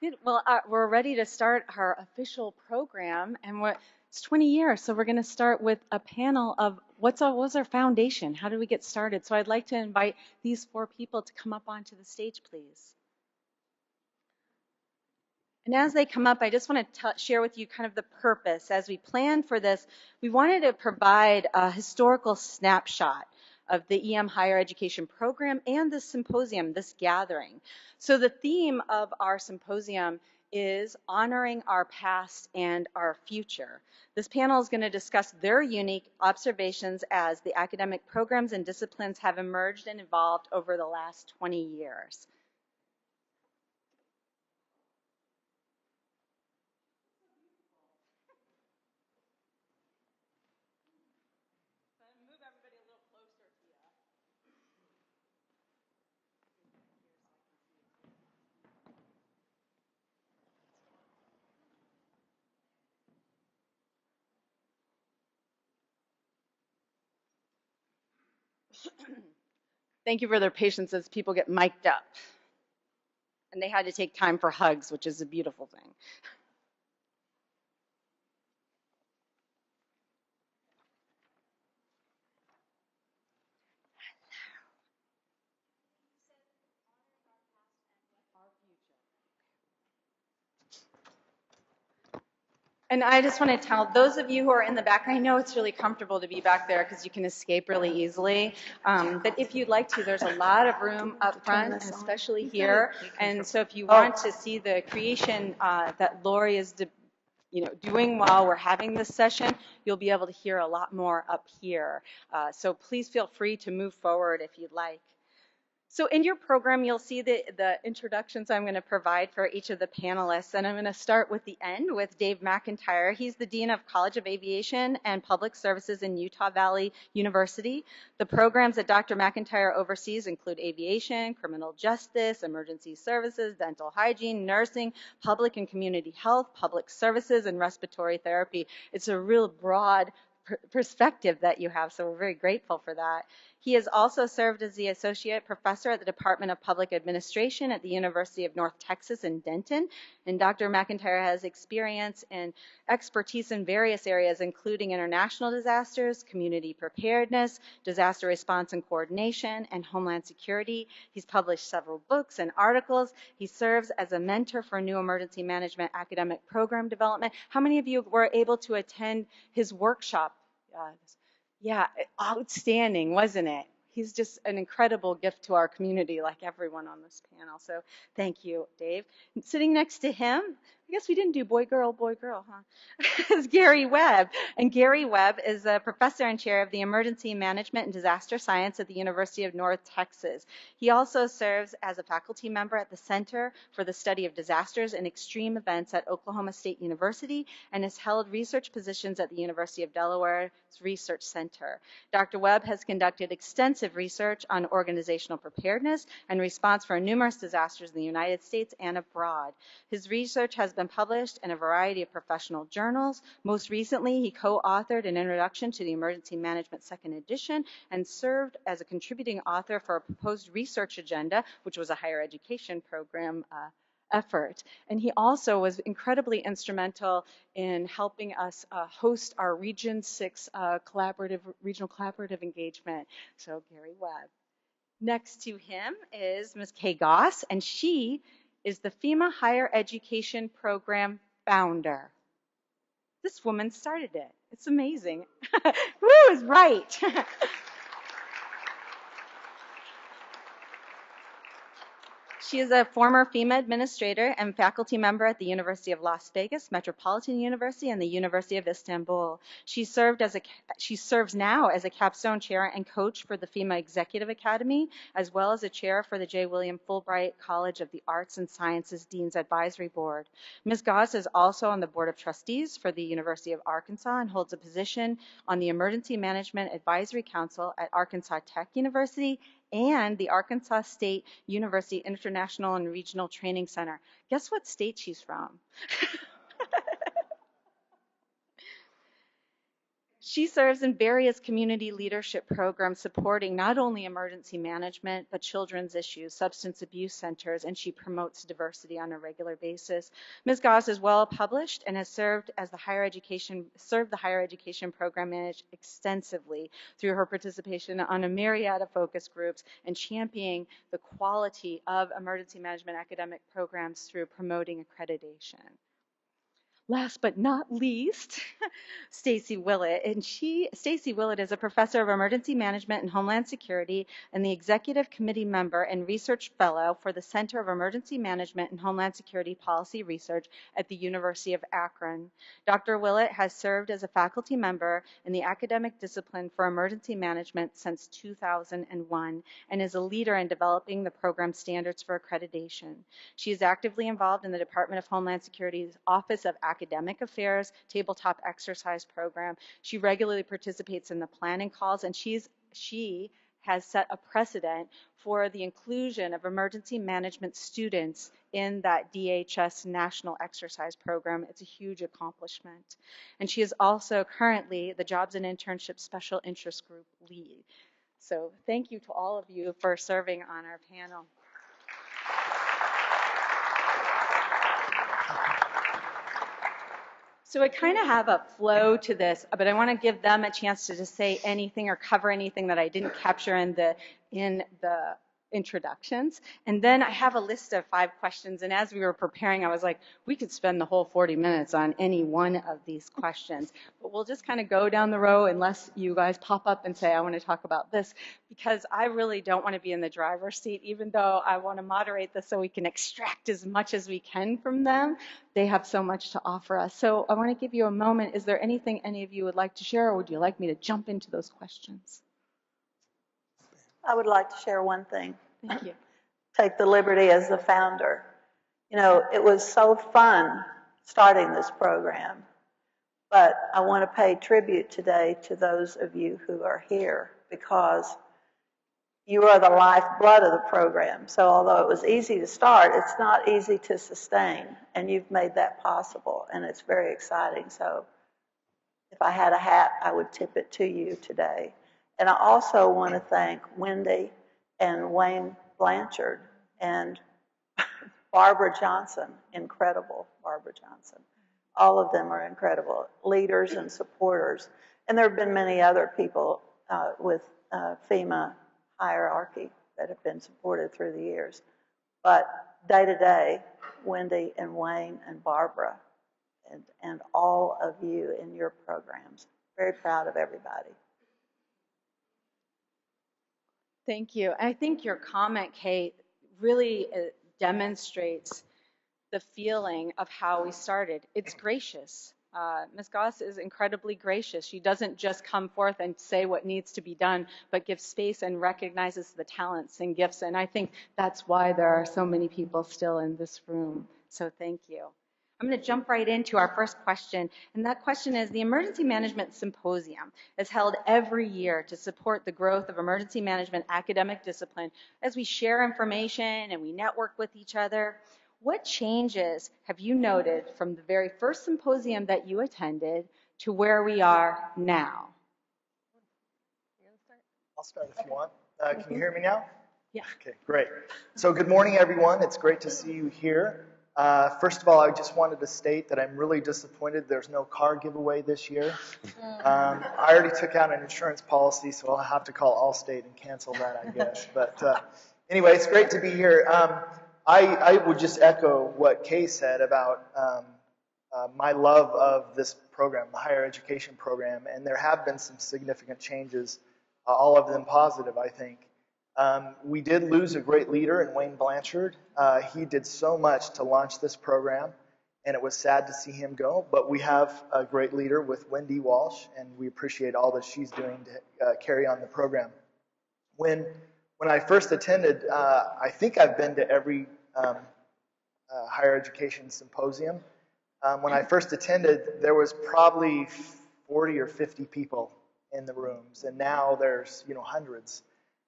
Good. Well, we're ready to start our official program, and it's 20 years, so we're going to start with a panel of what's our foundation? How do we get started? So I'd like to invite these four people to come up onto the stage, please. And as they come up, I just want to share with you kind of the purpose. As we planned for this, we wanted to provide a historical snapshot of the EM Higher Education program and the symposium, this gathering. So the theme of our symposium is honoring our past and our future. This panel is going to discuss their unique observations as the academic programs and disciplines have emerged and evolved over the last 20 years. Thank you for their patience as people get mic'd up. And they had to take time for hugs, which is a beautiful thing. And I just want to tell those of you who are in the back, I know it's really comfortable to be back there because you can escape really easily. But if you'd like to, there's a lot of room up front, especially here. And so if you want to see the creation that Lori is doing while we're having this session, you'll be able to hear a lot more up here. So please feel free to move forward if you'd like. So in your program, you'll see the introductions I'm going to provide for each of the panelists. And I'm going to start with the end with Dave McIntyre. He's the Dean of College of Aviation and Public Services in Utah Valley University. The programs that Dr. McIntyre oversees include aviation, criminal justice, emergency services, dental hygiene, nursing, public and community health, public services, and respiratory therapy. It's a real broad perspective that you have, so we're very grateful for that. He has also served as the associate professor at the Department of Public Administration at the University of North Texas in Denton. And Dr. McIntyre has experience and expertise in various areas, including international disasters, community preparedness, disaster response and coordination, and homeland security. He's published several books and articles. He serves as a mentor for new emergency management academic program development. How many of you were able to attend his workshop? Yeah, outstanding, wasn't it? He's just an incredible gift to our community, like everyone on this panel. So thank you, Dave. Sitting next to him, I guess we didn't do boy, girl, huh? Is Gary Webb. And Gary Webb is a professor and chair of the Emergency Management and Disaster Science at the University of North Texas. He also serves as a faculty member at the Center for the Study of Disasters and Extreme Events at Oklahoma State University and has held research positions at the University of Delaware's Research Center. Dr. Webb has conducted extensive research on organizational preparedness and response for numerous disasters in the United States and abroad. His research has been published in a variety of professional journals. Most recently, he co-authored an introduction to the Emergency Management Second Edition and served as a contributing author for a proposed research agenda, which was a higher education program effort. And he also was incredibly instrumental in helping us host our Region 6 regional collaborative engagement. So Gary Webb. Next to him is Ms. Kay Goss, and she is the FEMA Higher Education Program founder. This woman started it. It's amazing. Woo is right. She is a former FEMA administrator and faculty member at the University of Las Vegas, Metropolitan University, and the University of Istanbul. She serves now as a capstone chair and coach for the FEMA Executive Academy, as well as a chair for the J. William Fulbright College of the Arts and Sciences Dean's Advisory Board. Ms. Goss is also on the Board of Trustees for the University of Arkansas and holds a position on the Emergency Management Advisory Council at Arkansas Tech University and the Arkansas State University International and Regional Training Center. Guess what state she's from? She serves in various community leadership programs supporting not only emergency management, but children's issues, substance abuse centers, and she promotes diversity on a regular basis. Ms. Goss is well published and has served the higher education program manager extensively through her participation on a myriad of focus groups and championing the quality of emergency management academic programs through promoting accreditation. Last but not least, Stacy Willett. And Stacy Willett is a professor of emergency management and homeland security and the executive committee member and research fellow for the Center of Emergency Management and Homeland Security Policy Research at the University of Akron. Dr. Willett has served as a faculty member in the academic discipline for emergency management since 2001 and is a leader in developing the program standards for accreditation. She is actively involved in the Department of Homeland Security's Office of Academic Affairs tabletop exercise program. She regularly participates in the planning calls, and she has set a precedent for the inclusion of emergency management students in that DHS National Exercise Program. It's a huge accomplishment. And she is also currently the Jobs and Internship Special Interest Group lead. So thank you to all of you for serving on our panel. So I kind of have a flow to this, but I want to give them a chance to just say anything or cover anything that I didn't capture in the introductions. And then I have a list of 5 questions. And as we were preparing, I was like, we could spend the whole 40 minutes on any one of these questions. But we'll just kind of go down the row unless you guys pop up and say, I want to talk about this, because I really don't want to be in the driver's seat, even though I want to moderate this so we can extract as much as we can from them. They have so much to offer us. So I want to give you a moment. Is there anything any of you would like to share, or would you like me to jump into those questions? I would like to share one thing. Thank you. Take the liberty as the founder. You know, it was so fun starting this program, but I want to pay tribute today to those of you who are here, because you are the lifeblood of the program. So although it was easy to start, it's not easy to sustain, and you've made that possible, and it's very exciting. So if I had a hat, I would tip it to you today. And I also want to thank Wendy and Wayne Blanchard and Barbara Johnson, incredible Barbara Johnson. All of them are incredible leaders and supporters. And there have been many other people with FEMA hierarchy that have been supported through the years. But day to day, Wendy and Wayne and Barbara and all of you in your programs. Very proud of everybody. Thank you. I think your comment, Kate, really demonstrates the feeling of how we started. It's gracious. Ms. Goss is incredibly gracious. She doesn't just come forth and say what needs to be done, but gives space and recognizes the talents and gifts. And I think that's why there are so many people still in this room. So thank you. I'm going to jump right into our first question, and that question is, the Emergency Management Symposium is held every year to support the growth of emergency management academic discipline as we share information and we network with each other. What changes have you noted from the very first symposium that you attended to where we are now? I'll start if you want. Can you hear me now? Yeah. Okay, great. So good morning, everyone. It's great to see you here. First of all, I just wanted to state that I'm really disappointed there's no car giveaway this year. I already took out an insurance policy, so I'll have to call Allstate and cancel that, I guess. But anyway, it's great to be here. I would just echo what Kay said about my love of this program, the higher education program, and there have been some significant changes, all of them positive, I think. We did lose a great leader in Wayne Blanchard. He did so much to launch this program, and it was sad to see him go, but we have a great leader with Wendy Walsh, and we appreciate all that she's doing to carry on the program. When I first attended, I think I've been to every higher education symposium. When I first attended, there was probably 40 or 50 people in the rooms, and now there's hundreds.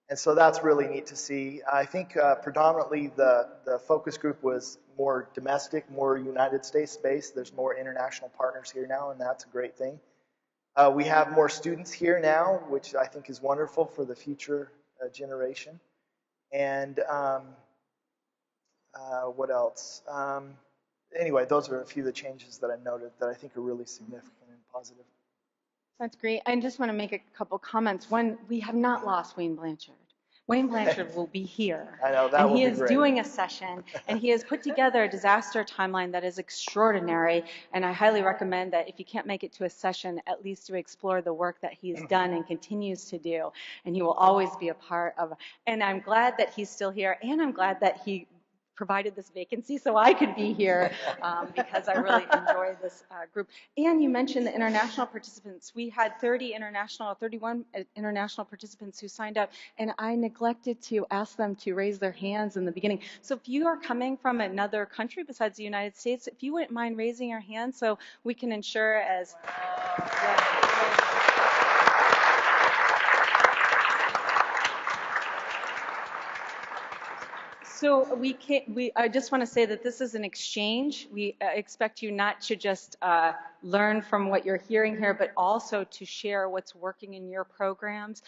And so that's really neat to see. I think predominantly the focus group was more domestic, more United States based. There's more international partners here now, and that's a great thing. We have more students here now, which I think is wonderful for the future generation. And what else? Anyway, those are a few of the changes that I noted that I think are really significant and positive. That's great. I just want to make a couple comments. One, we have not lost Wayne Blanchard. Wayne Blanchard will be here. I know, that and will he be is great. doing a session, and he has put together a disaster timeline that is extraordinary. And I highly recommend that if you can't make it to a session, at least to explore the work that he's done and continues to do. And he will always be a part of. And I'm glad that he's still here, and I'm glad that he provided this vacancy so I could be here because I really enjoy this group. And you mentioned the international participants. We had 31 international participants who signed up, and I neglected to ask them to raise their hands in the beginning. So if you are coming from another country besides the United States, if you wouldn't mind raising your hand so we can ensure as... So I just want to say that this is an exchange. We expect you not to just learn from what you're hearing here, but also to share what's working in your programs.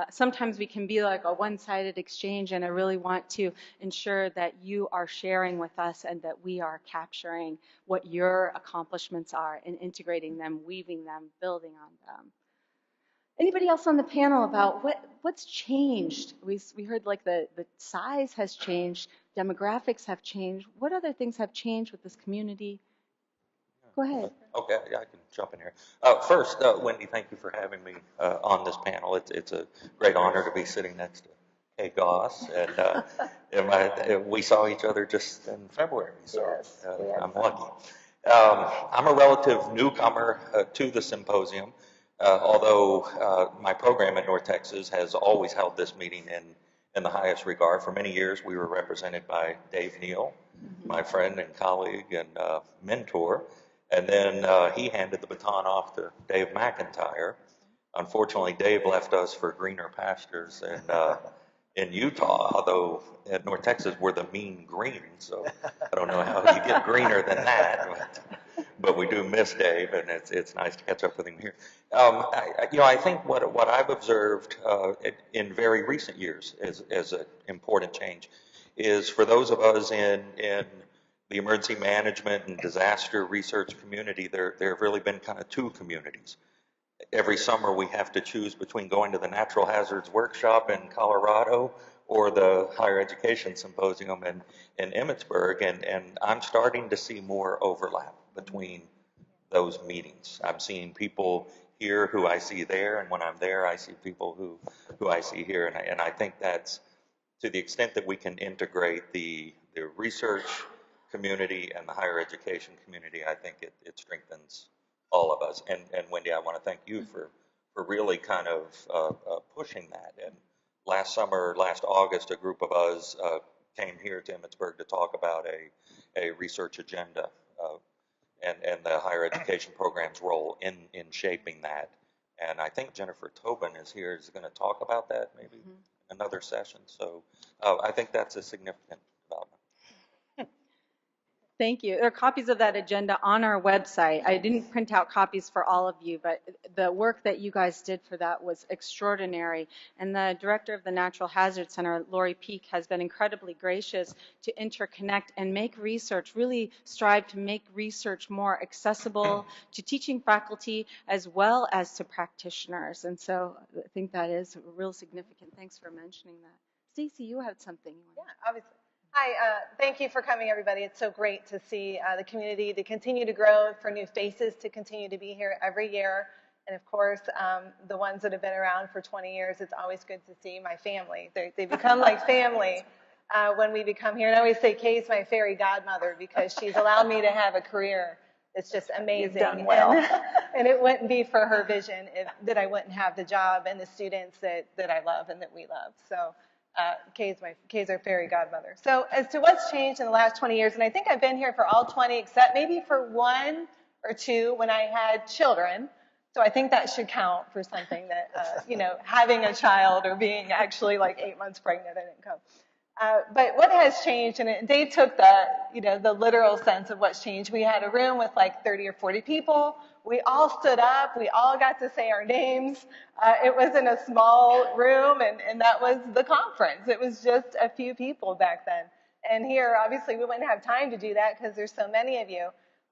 Sometimes we can be like a one-sided exchange, and I really want to ensure that you are sharing with us and that we are capturing what your accomplishments are and integrating them, weaving them, building on them. Anybody else on the panel about what's changed? We heard like the size has changed, demographics have changed. What other things have changed with this community? Go ahead. Okay, yeah, I can jump in here. First, Wendy, thank you for having me on this panel. It's a great honor to be sitting next to Kay Goss, and we saw each other just in February, so Yes, I'm lucky. I'm a relative newcomer to the symposium. Although my program at North Texas has always held this meeting in the highest regard. For many years, we were represented by Dave Neal, my friend and colleague and mentor. And then he handed the baton off to Dave McIntyre. Unfortunately, Dave left us for greener pastures in Utah, although at North Texas, we're the mean green. So I don't know how you get greener than that. But we do miss Dave, and it's nice to catch up with him here. I think what I've observed in very recent years as an important change is for those of us in the emergency management and disaster research community, there have really been kind of two communities. Every summer we have to choose between going to the Natural Hazards Workshop in Colorado or the Higher Education Symposium in Emmitsburg, and I'm starting to see more overlap between those meetings. I'm seeing people here who I see there, and when I'm there, I see people who I see here, and I think that's to the extent that we can integrate the research community and the higher education community, I think it strengthens all of us. And Wendy, I want to thank you for really kind of pushing that. And last August, a group of us came here to Emmitsburg to talk about a research agenda and the higher education program's role in shaping that. And I think Jennifer Tobin is going to talk about that maybe another session. So I think that's a significant development. Thank you. There are copies of that agenda on our website. I didn't print out copies for all of you, but the work that you guys did for that was extraordinary. And the director of the Natural Hazard Center, Lori Peak, has been incredibly gracious to interconnect and make research, really strive to make research more accessible to teaching faculty as well as to practitioners. And so I think that is real significant. Thanks for mentioning that. Stacy, you had something. Yeah, obviously. Hi, thank you for coming, everybody. It's so great to see the community to continue to grow, for new faces to continue to be here every year. And of course, the ones that have been around for 20 years, it's always good to see my family. They become like family when we become here. And I always say Kay's my fairy godmother because she's allowed me to have a career that's just amazing. You've done well. And it wouldn't be for her vision that I wouldn't have the job and the students that I love and that we love. So. Kay's our fairy godmother. So as to what's changed in the last 20 years, and I think I've been here for all 20 except maybe for 1 or 2 when I had children. So I think that should count for something that, having a child or being actually like 8 months pregnant, I didn't come. But what has changed, and Dave took the literal sense of what's changed. We had a room with like 30 or 40 people. We all stood up. We all got to say our names. It was in a small room, and that was the conference. It was just a few people back then. And here, obviously, we wouldn't have time to do that because there's so many of you.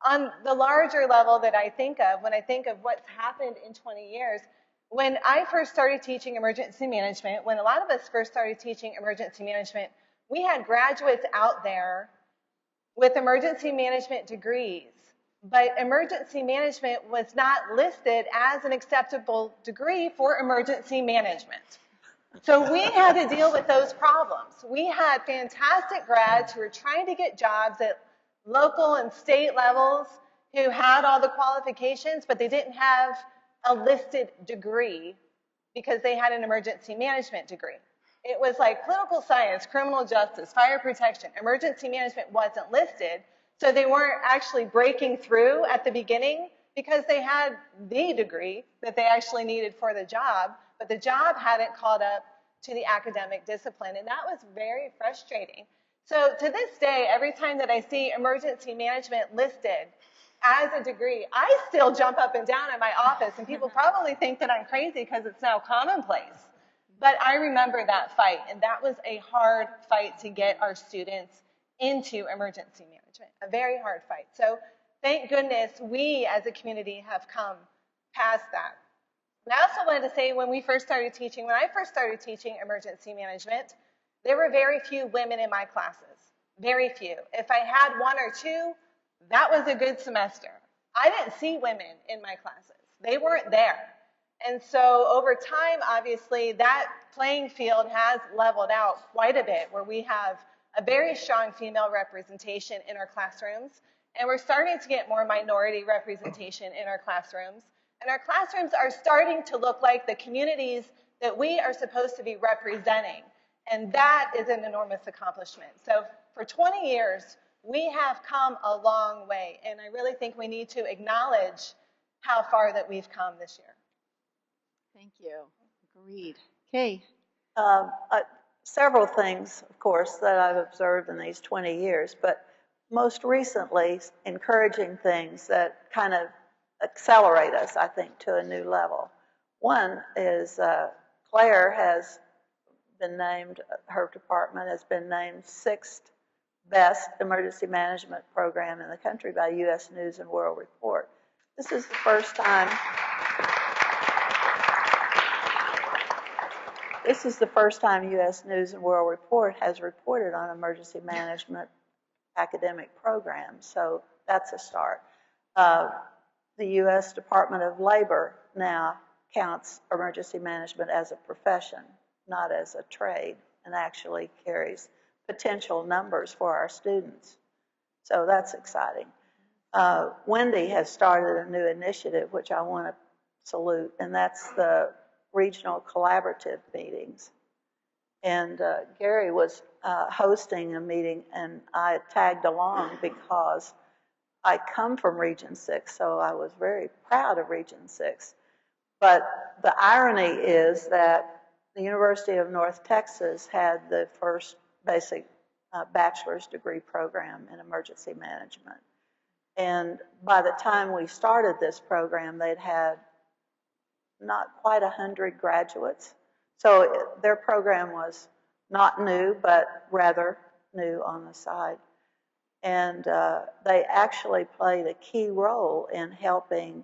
On the larger level that I think of, when I think of what's happened in 20 years, when I first started teaching emergency management, when a lot of us first started teaching emergency management, we had graduates out there with emergency management degrees, but emergency management was not listed as an acceptable degree for emergency management. So we had to deal with those problems. We had fantastic grads who were trying to get jobs at local and state levels who had all the qualifications, but they didn't have a listed degree because they had an emergency management degree. It was like political science, criminal justice, fire protection. Emergency management wasn't listed, so they weren't actually breaking through at the beginning because they had the degree that they actually needed for the job, but the job hadn't caught up to the academic discipline, and that was very frustrating. So to this day, every time that I see emergency management listed as a degree, I still jump up and down in my office, and people probably think that I'm crazy because it's now commonplace. But I remember that fight, and that was a hard fight to get our students into emergency management, a very hard fight. So thank goodness we as a community have come past that. And I also wanted to say when I first started teaching emergency management, there were very few women in my classes, very few. If I had one or two, that was a good semester. I didn't see women in my classes. They weren't there. And so over time, obviously, that playing field has leveled out quite a bit, where we have a very strong female representation in our classrooms, and we're starting to get more minority representation in our classrooms. And our classrooms are starting to look like the communities that we are supposed to be representing. And that is an enormous accomplishment. So for 20 years, we have come a long way. And I really think we need to acknowledge how far that we've come this year. Thank you. Agreed. Kay. Several things, of course, that I've observed in these 20 years, but most recently, encouraging things that kind of accelerate us, I think, to a new level. One is Claire has been named, her department has been named 6th best emergency management program in the country by U.S. News and World Report. This is the first time U.S. News and World Report has reported on emergency management academic programs, so that's a start. The U.S. Department of Labor now counts emergency management as a profession, not as a trade, and actually carries potential numbers for our students. So that's exciting. Wendy has started a new initiative, which I want to salute, and that's the regional collaborative meetings. And Gary was hosting a meeting, and I tagged along because I come from Region 6, so I was very proud of Region 6. But the irony is that the University of North Texas had the first basic bachelor's degree program in emergency management. And by the time we started this program, they'd had not quite 100 graduates. So their program was not new, but rather new on the side. And they actually played a key role in helping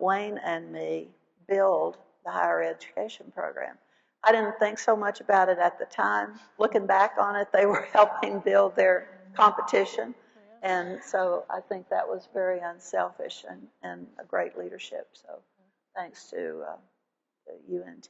Wayne and me build the higher education program. I didn't think so much about it at the time. Looking back on it, they were helping build their competition. And so I think that was very unselfish and a great leadership. So thanks to UNT.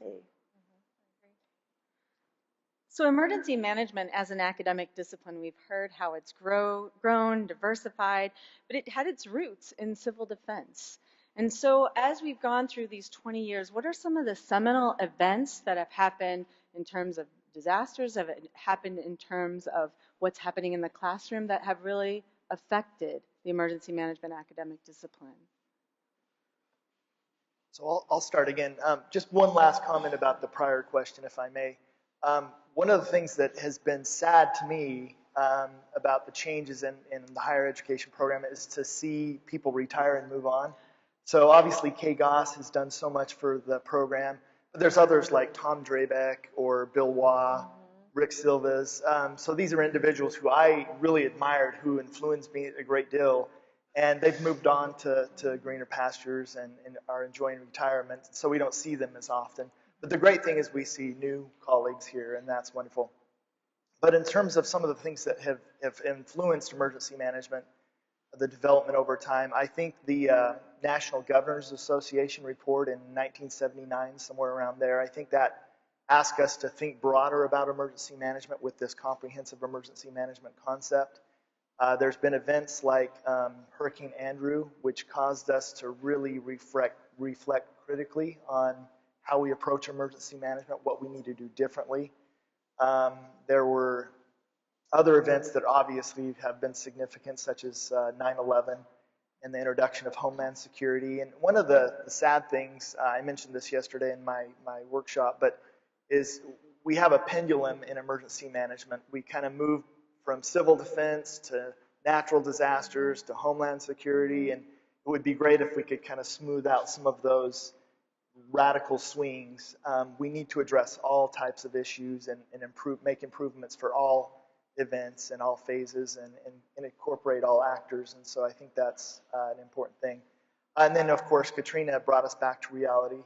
So emergency management as an academic discipline, we've heard how it's grown, diversified, but it had its roots in civil defense. And so as we've gone through these 20 years, what are some of the seminal events that have happened in terms of disasters, that have happened in terms of what's happening in the classroom that have really affected the emergency management academic discipline? So I'll start again. Just one last comment about the prior question, if I may. one of the things that has been sad to me about the changes in the higher education program is to see people retire and move on. So obviously Kay Goss has done so much for the program, but there's others like Tom Drabeck or Bill Waugh, Rick Silvas. So these are individuals who I really admired, who influenced me a great deal, and they've moved on to greener pastures and are enjoying retirement, so we don't see them as often. But the great thing is we see new colleagues here, and that's wonderful. But in terms of some of the things that have influenced emergency management, the development over time, I think the National Governors Association report in 1979, somewhere around there, I think that asked us to think broader about emergency management with this comprehensive emergency management concept. There's been events like Hurricane Andrew, which caused us to really reflect critically on how we approach emergency management, what we need to do differently. There were other events that obviously have been significant, such as 9/11 and the introduction of Homeland Security. And one of the sad things, I mentioned this yesterday in my workshop, but is we have a pendulum in emergency management. We kind of move from civil defense to natural disasters to Homeland Security, and it would be great if we could kind of smooth out some of those radical swings. We need to address all types of issues and make improvements for all events and all phases and incorporate all actors. And so I think that's an important thing. And then, of course, Katrina brought us back to reality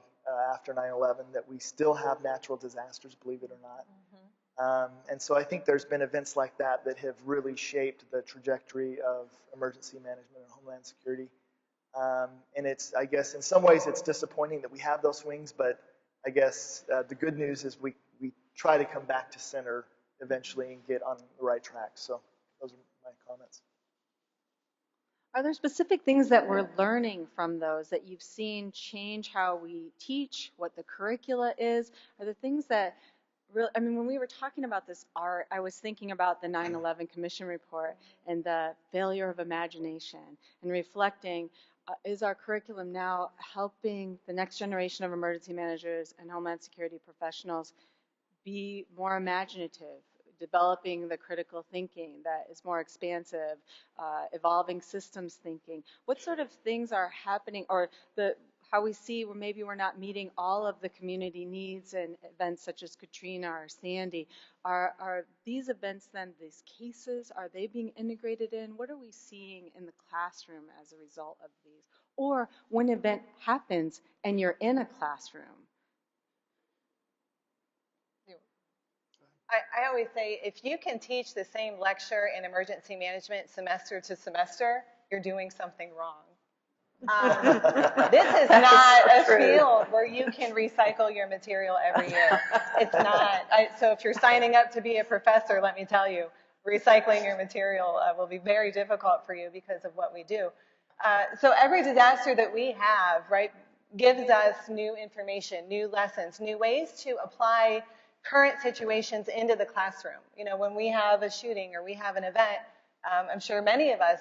after 9/11, that we still have natural disasters, believe it or not. And so I think there's been events like that that have really shaped the trajectory of emergency management and Homeland Security. And it's, I guess, in some ways it's disappointing that we have those swings, but I guess the good news is we try to come back to center eventually and get on the right track. So those are my comments. Are there specific things that we're learning from those that you've seen change how we teach, what the curricula is? Are there things that really, I mean, when we were talking about this art, I was thinking about the 9/11 Commission report and the failure of imagination and reflecting, is our curriculum now helping the next generation of emergency managers and Homeland Security professionals be more imaginative, developing the critical thinking that is more expansive, evolving systems thinking? What sort of things are happening, or how we see where maybe we're not meeting all of the community needs in events such as Katrina or Sandy? Are these events then, these cases, are they being integrated in? What are we seeing in the classroom as a result of these? Or when an event happens and you're in a classroom? I always say, if you can teach the same lecture in emergency management semester to semester, you're doing something wrong. This is not a field where you can recycle your material every year. It's not. So if you're signing up to be a professor, let me tell you, recycling your material will be very difficult for you because of what we do. So every disaster that we have, right, gives us new information, new lessons, new ways to apply current situations into the classroom. You know, when we have a shooting or we have an event, I'm sure many of us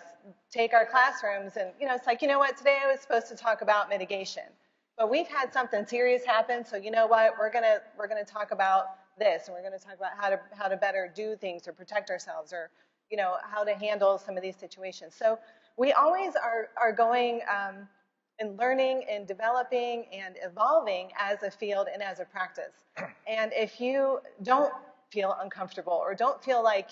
take our classrooms and, you know, it's like, you know what, today I was supposed to talk about mitigation, but we've had something serious happen, so you know what, we're gonna talk about this, and we're gonna talk about how to better do things or protect ourselves, or, you know, how to handle some of these situations. So we always are going and learning and developing and evolving as a field and as a practice. And if you don't feel uncomfortable or don't feel like,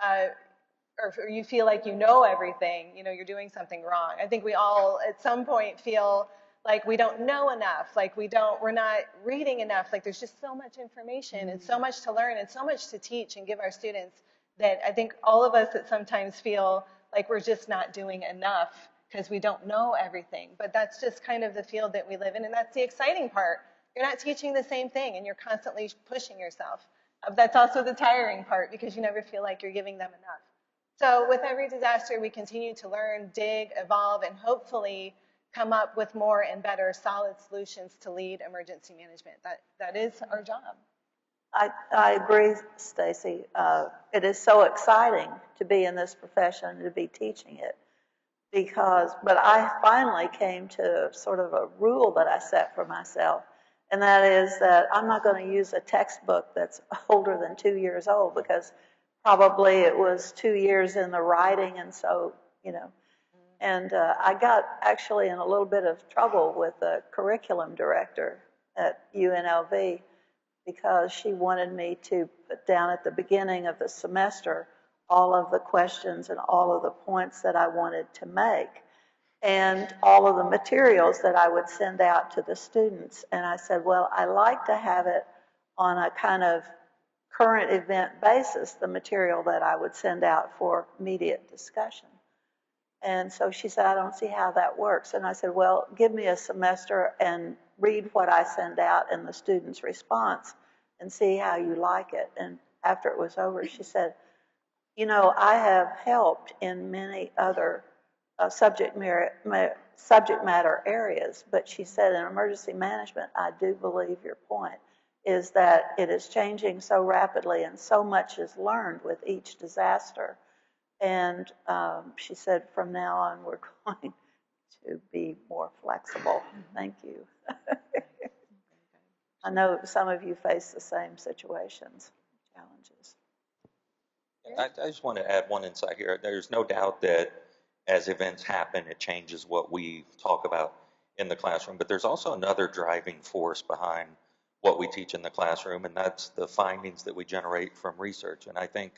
or you feel like you know everything, you know, you're doing something wrong. I think we all at some point feel like we don't know enough, like we're not reading enough, like there's just so much information and so much to learn and so much to teach and give our students, that I think all of us that sometimes feel like we're just not doing enough because we don't know everything. But that's just kind of the field that we live in, and that's the exciting part. You're not teaching the same thing, and you're constantly pushing yourself. That's also the tiring part, because you never feel like you're giving them enough. So with every disaster, we continue to learn, dig, evolve, and hopefully come up with more and better solid solutions to lead emergency management. That is our job. I agree, Stacy. It is so exciting to be in this profession, to be teaching it. But I finally came to sort of a rule that I set for myself, And that is that I'm not going to use a textbook that's older than 2 years old, because probably it was 2 years in the writing, and so, you know. And I got actually in a little bit of trouble with the curriculum director at UNLV, because she wanted me to put down at the beginning of the semester all of the questions and all of the points that I wanted to make, and all of the materials that I would send out to the students. And I said, well, I like to have it on a kind of current event basis, the material that I would send out for immediate discussion. And so she said, I don't see how that works. And I said, well, give me a semester and read what I send out and the students' response and see how you like it. And after it was over, she said, you know, I have helped in many other subject matter areas, but she said in emergency management, I do believe your point is that it is changing so rapidly and so much is learned with each disaster. And she said, from now on, we're going to be more flexible. Thank you. I know some of you face the same situations, challenges. I just want to add one insight here. There's no doubt that as events happen, it changes what we talk about in the classroom. But there's also another driving force behind what we teach in the classroom, and that's the findings that we generate from research. And I think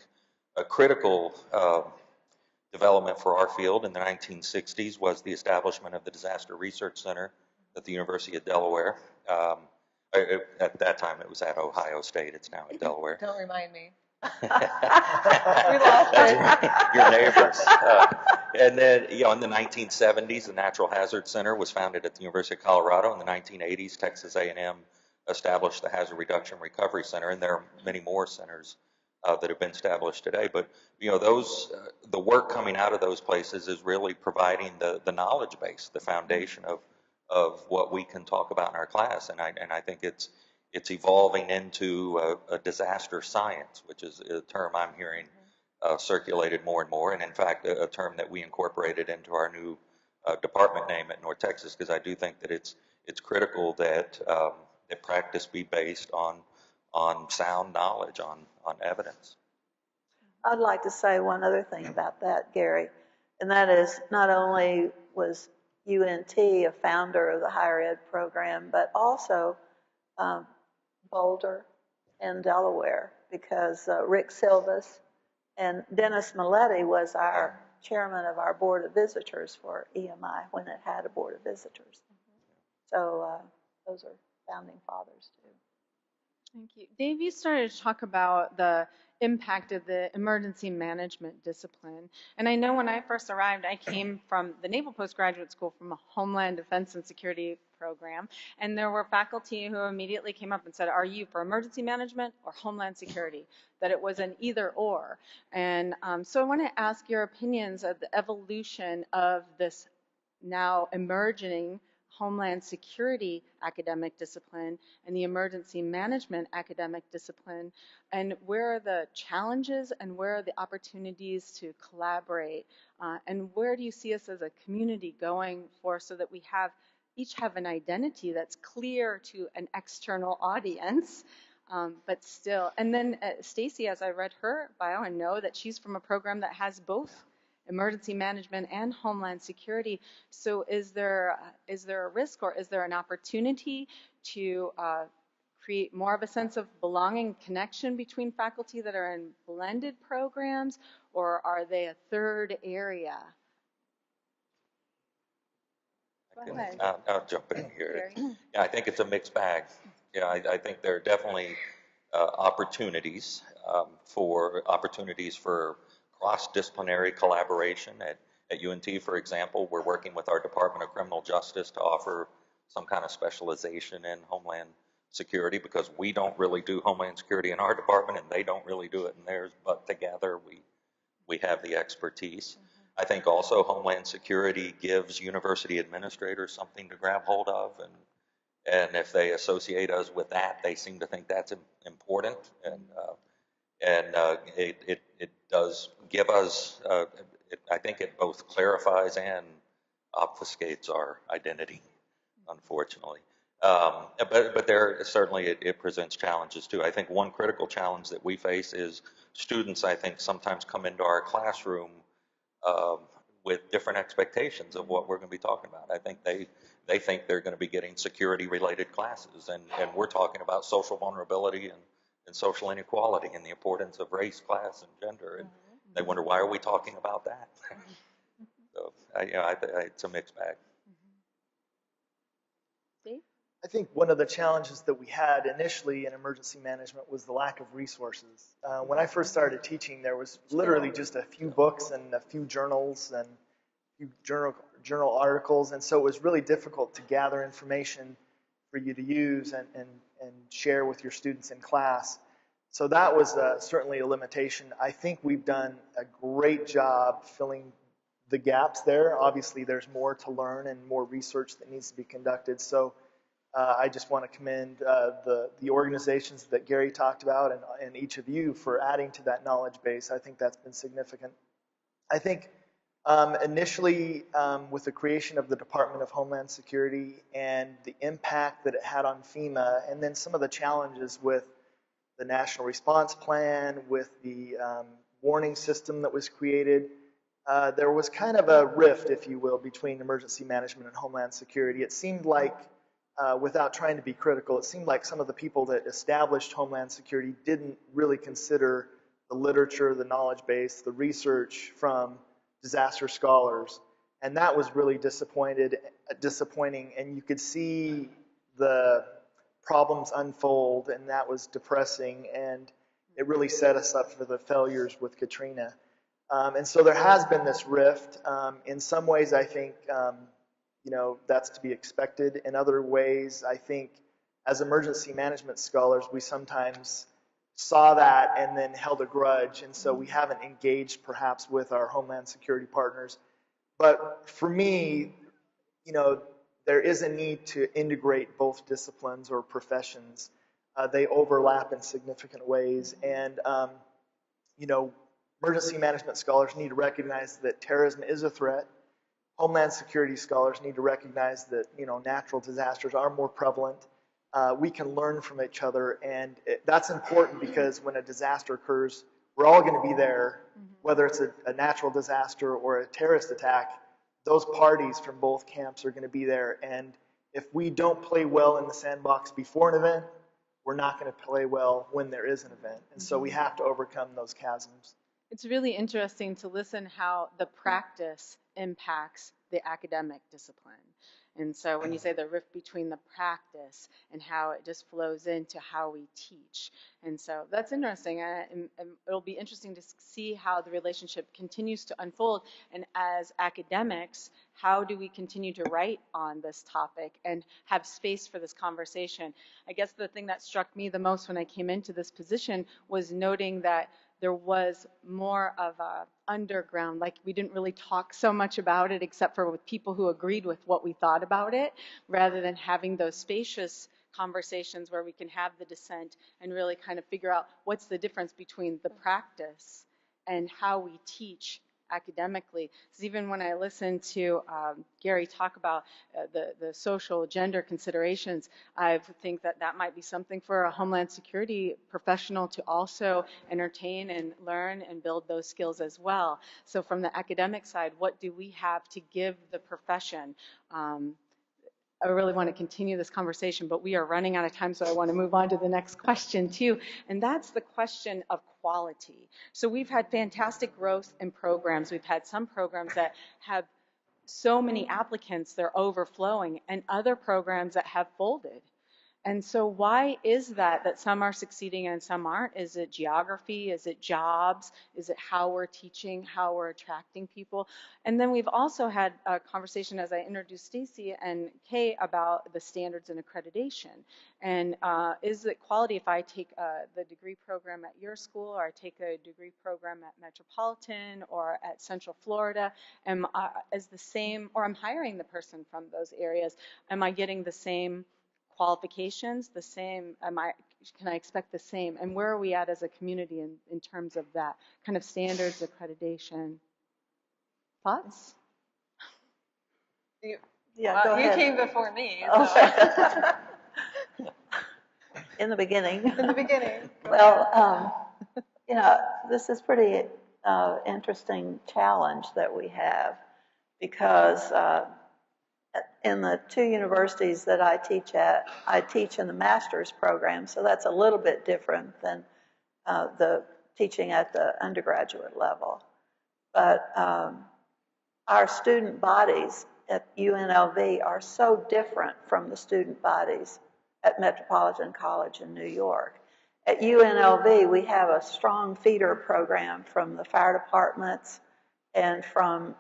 a critical development for our field in the 1960s was the establishment of the Disaster Research Center at the University of Delaware. At that time, it was at Ohio State. It's now at Delaware. Don't remind me. We lost it. Your neighbors. And then, you know, in the 1970s, the Natural Hazard Center was founded at the University of Colorado. In the 1980s, Texas A&M established the Hazard Reduction Recovery Center, and there are many more centers that have been established today. But, you know, those the work coming out of those places is really providing the knowledge base, the foundation of what we can talk about in our class. And I think it's evolving into a disaster science, which is a term I'm hearing circulated more and more, and in fact a term that we incorporated into our new department name at North Texas, because I do think that it's critical that that practice be based on sound knowledge, on evidence. I'd like to say one other thing about that, Gary, and that is not only was UNT a founder of the higher ed program, but also Boulder and Delaware, because Rick Silvas and Dennis Milletti was our chairman of our board of visitors for EMI when it had a board of visitors. So those are founding fathers too. Thank you. Dave, you started to talk about the impact of the emergency management discipline. And I know when I first arrived, I came from the Naval Postgraduate School from a Homeland Defense and Security program. And there were faculty who immediately came up and said, are you for emergency management or Homeland Security? That it was an either or. And so I want to ask your opinions of the evolution of this now emerging Homeland Security academic discipline and the emergency management academic discipline, and where are the challenges and where are the opportunities to collaborate, and where do you see us as a community going for, so that we each have an identity that's clear to an external audience, but still. And then Stacy, as I read her bio and know that she's from a program that has both emergency management and Homeland Security. So is there a risk, or is there an opportunity to create more of a sense of belonging, connection between faculty that are in blended programs, or are they a third area? Go ahead. I'll jump in here. Yeah, I think it's a mixed bag. Yeah, I think there are definitely opportunities for cross-disciplinary collaboration. At UNT, for example, we're working with our Department of Criminal Justice to offer some kind of specialization in Homeland Security, because we don't really do Homeland Security in our department and they don't really do it in theirs, but together we have the expertise. I think also Homeland Security gives university administrators something to grab hold of, and if they associate us with that, they seem to think that's important, and it does give us, I think it both clarifies and obfuscates our identity, unfortunately. But there certainly it presents challenges too. I think one critical challenge that we face is students, I think, sometimes come into our classroom um, with different expectations of what we're going to be talking about. I think they think they're going to be getting security related classes, and we're talking about social vulnerability and social inequality and the importance of race, class, and gender. And they wonder, why are we talking about that? So it's a mixed bag. Dave? I think one of the challenges that we had initially in emergency management was the lack of resources. When I first started teaching, there was literally just a few books and a few journals and a few journal articles, and so it was really difficult to gather information for you to use and share with your students in class. So that was certainly a limitation. I think we've done a great job filling the gaps there. Obviously, there's more to learn and more research that needs to be conducted. So I just want to commend the organizations that Gary talked about and each of you for adding to that knowledge base. I think that's been significant. I think initially with the creation of the Department of Homeland Security and the impact that it had on FEMA, and then some of the challenges with the National Response Plan, with the warning system that was created, there was kind of a rift, if you will, between emergency management and Homeland Security. It seemed like without trying to be critical, it seemed like some of the people that established Homeland Security didn't really consider the literature, the knowledge base, the research from disaster scholars. And that was really disappointing, and you could see the problems unfold, and that was depressing, and it really set us up for the failures with Katrina. And so there has been this rift. In some ways, I think that's to be expected. In other ways, I think as emergency management scholars, we sometimes saw that and then held a grudge, and so we haven't engaged perhaps with our Homeland Security partners. But for me, there is a need to integrate both disciplines or professions. They overlap in significant ways, and emergency management scholars need to recognize that terrorism is a threat. Homeland Security scholars need to recognize that natural disasters are more prevalent. We can learn from each other, and that's important because when a disaster occurs, we're all going to be there, whether it's a natural disaster or a terrorist attack. Those parties from both camps are going to be there, and if we don't play well in the sandbox before an event, we're not going to play well when there is an event, and so we have to overcome those chasms. It's really interesting to listen how the practice impacts the academic discipline. And so when you say the rift between the practice and how it just flows into how we teach. And so that's interesting. And it'll be interesting to see how the relationship continues to unfold. And as academics, how do we continue to write on this topic and have space for this conversation? I guess the thing that struck me the most when I came into this position was noting that there was more of a underground, like we didn't really talk so much about it except for with people who agreed with what we thought about it, rather than having those spacious conversations where we can have the dissent and really kind of figure out what's the difference between the practice and how we teach academically. Because even when I listen to Gary talk about the social gender considerations, I think that might be something for a Homeland Security professional to also entertain and learn and build those skills as well. So from the academic side, what do we have to give the profession? I really want to continue this conversation, but we are running out of time, so I want to move on to the next question too, and that's the question of quality. So we've had fantastic growth in programs. We've had some programs that have so many applicants, they're overflowing, and other programs that have folded. And so why is that some are succeeding and some aren't? Is it geography? Is it jobs? Is it how we're teaching, how we're attracting people? And then we've also had a conversation, as I introduced Stacy and Kay, about the standards and accreditation. And is it quality if I take the degree program at your school, or I take a degree program at Metropolitan or at Central Florida, is the same, or I'm hiring the person from those areas, am I getting the same qualifications, the same, can I expect the same? And where are we at as a community in terms of that kind of standards, accreditation? Thoughts? You go ahead. came before me. Oh. So. in the beginning. In the beginning. Well, this is pretty interesting challenge that we have because in the two universities that I teach at, I teach in the master's program, so that's a little bit different than the teaching at the undergraduate level. But our student bodies at UNLV are so different from the student bodies at Metropolitan College in New York. At UNLV, we have a strong feeder program from the fire departments and from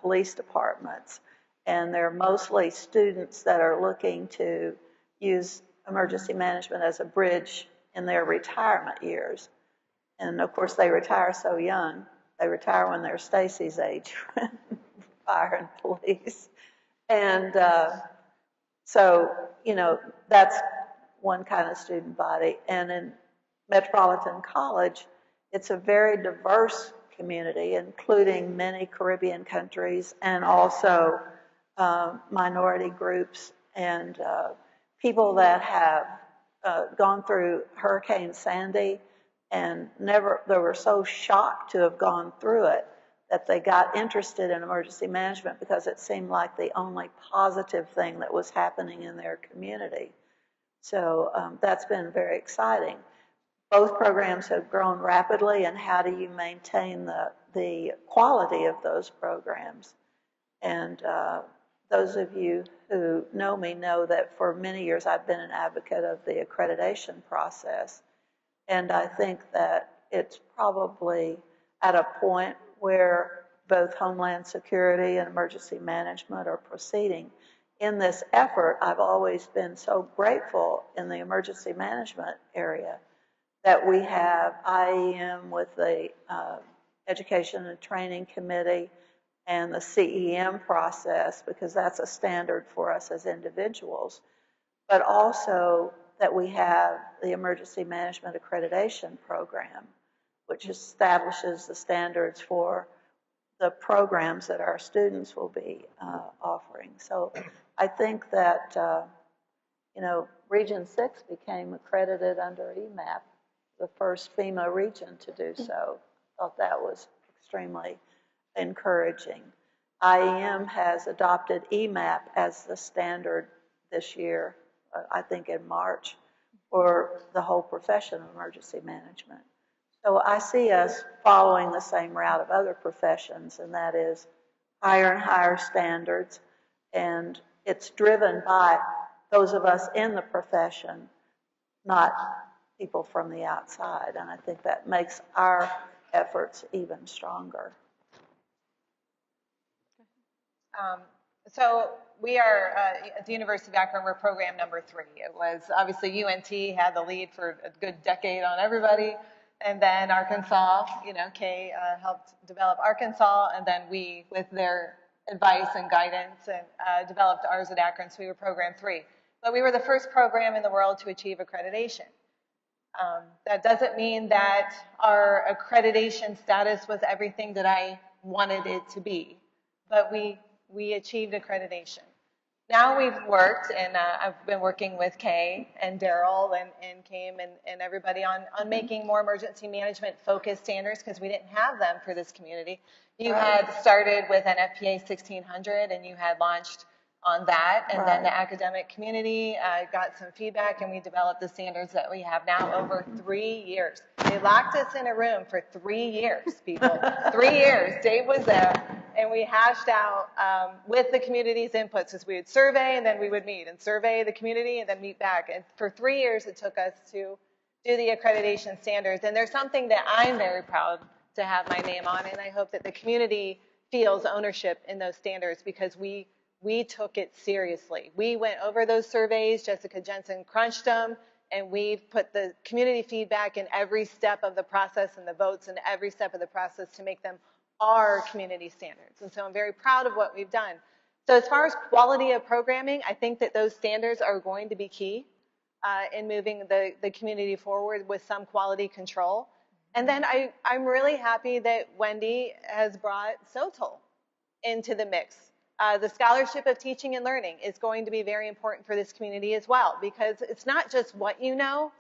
police departments. And they're mostly students that are looking to use emergency management as a bridge in their retirement years. And of course, they retire so young. They retire when they're Stacy's age, fire and police. And so, that's one kind of student body. And in Metropolitan College, it's a very diverse community, including many Caribbean countries and also minority groups and people that have gone through Hurricane Sandy and they were so shocked to have gone through it that they got interested in emergency management because it seemed like the only positive thing that was happening in their community. So that's been very exciting. Both programs have grown rapidly, and how do you maintain the quality of those programs? And those of you who know me know that for many years I've been an advocate of the accreditation process. And I think that it's probably at a point where both Homeland Security and emergency management are proceeding. In this effort, I've always been so grateful in the emergency management area that we have IEM with the Education and Training Committee and the CEM process, because that's a standard for us as individuals, but also that we have the Emergency Management Accreditation Program, which establishes the standards for the programs that our students will be offering. So I think that, Region 6 became accredited under EMAP, the first FEMA region to do so. I thought that was extremely encouraging. IEM has adopted EMAP as the standard this year, I think in March, for the whole profession of emergency management. So I see us following the same route of other professions, and that is higher and higher standards, and it's driven by those of us in the profession, not people from the outside, and I think that makes our efforts even stronger. So we are at the University of Akron, we're program number 3. It was obviously UNT had the lead for a good decade on everybody, and then Arkansas, Kay helped develop Arkansas, and then we, with their advice and guidance, and developed ours at Akron, so we were program 3. But we were the first program in the world to achieve accreditation. That doesn't mean that our accreditation status was everything that I wanted it to be, but we achieved accreditation. Now we've worked, and I've been working with Kay and Daryl and Kim and everybody on making more emergency management focused standards, because we didn't have them for this community. You had started with an FPA 1600 and you had launched on that, and then the academic community got some feedback, and we developed the standards that we have now over 3 years. They locked us in a room for 3 years, people. 3 years. Dave was there, and we hashed out with the community's inputs, as we would survey, and then we would meet and survey the community and then meet back. And for 3 years, it took us to do the accreditation standards. And there's something that I'm very proud to have my name on, and I hope that the community feels ownership in those standards, because we took it seriously. We went over those surveys, Jessica Jensen crunched them, and we put the community feedback in every step of the process and the votes in every step of the process to make them our community standards. And so I'm very proud of what we've done. So as far as quality of programming, I think that those standards are going to be key in moving the community forward with some quality control. And then I'm really happy that Wendy has brought SOTL into the mix. The scholarship of teaching and learning is going to be very important for this community as well, because it's not just what you know,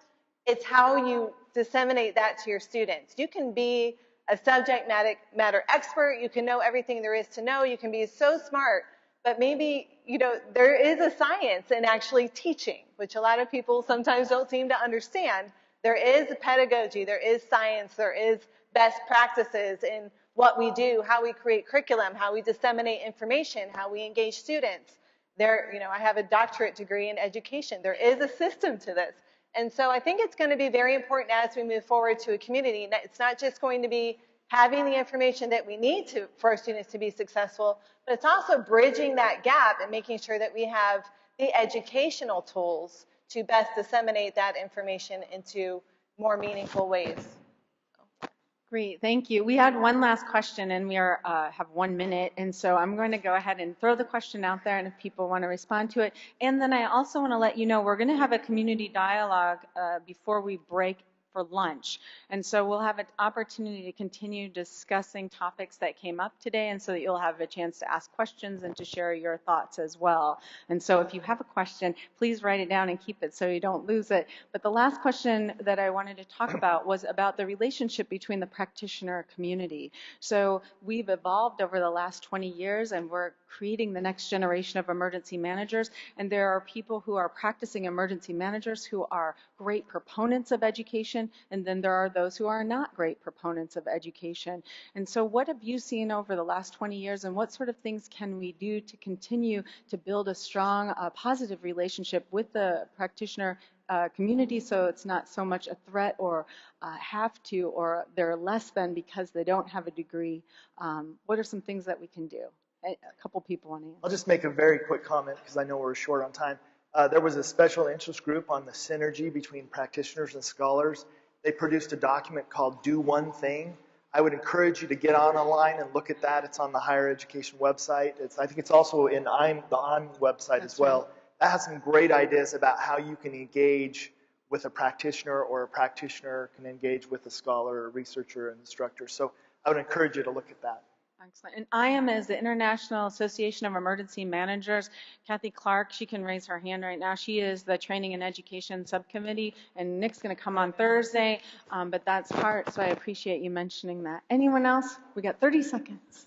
it's how you disseminate that to your students. You can be a subject matter expert, you can know everything there is to know, you can be so smart, but maybe, there is a science in actually teaching, which a lot of people sometimes don't seem to understand. There is pedagogy, there is science, there is best practices in what we do, how we create curriculum, how we disseminate information, how we engage students. I have a doctorate degree in education. There is a system to this. And so I think it's going to be very important as we move forward to a community. It's not just going to be having the information that we need for our students to be successful, but it's also bridging that gap and making sure that we have the educational tools to best disseminate that information into more meaningful ways. Great, thank you. We had one last question, and we have 1 minute, and so I'm going to go ahead and throw the question out there, and if people want to respond to it. And then I also want to let you know we're going to have a community dialogue before we break for lunch. And so we'll have an opportunity to continue discussing topics that came up today, and so that you'll have a chance to ask questions and to share your thoughts as well. And so if you have a question, please write it down and keep it so you don't lose it. But the last question that I wanted to talk about was about the relationship between the practitioner community. So we've evolved over the last 20 years, and we're creating the next generation of emergency managers. And there are people who are practicing emergency managers who are great proponents of education, and then there are those who are not great proponents of education. And so what have you seen over the last 20 years, and what sort of things can we do to continue to build a strong, positive relationship with the practitioner community, so it's not so much a threat or have to, or they're less than because they don't have a degree? What are some things that we can do? A couple people want to answer. I'll just make a very quick comment because I know we're short on time. There was a special interest group on the synergy between practitioners and scholars. They produced a document called Do One Thing. I would encourage you to get online and look at that. It's on the higher education website. I think it's also in the ON website as well. Right. That has some great ideas about how you can engage with a practitioner, or a practitioner can engage with a scholar or researcher and instructor. So I would encourage you to look at that. Excellent. And IAM is the International Association of Emergency Managers. Kathy Clark, she can raise her hand right now. She is the Training and Education Subcommittee, and Nick's going to come on Thursday, but that's part, so I appreciate you mentioning that. Anyone else? We got 30 seconds.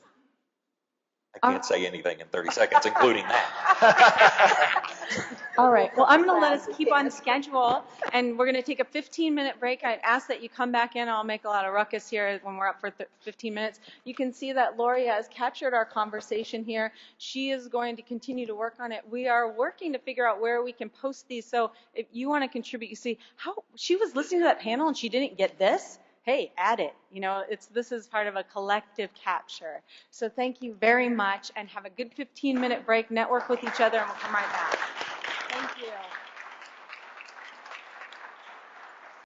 I can't say anything in 30 seconds, including that. All right. Well, I'm going to let us keep on schedule, and we're going to take a 15-minute break. I'd ask that you come back in. I'll make a lot of ruckus here when we're up for 15 minutes. You can see that Lori has captured our conversation here. She is going to continue to work on it. We are working to figure out where we can post these. So if you want to contribute, you see how she was listening to that panel and she didn't get this. Hey, add it. This is part of a collective capture. So thank you very much, and have a good 15-minute break. Network with each other, and we'll come right back. Thank you.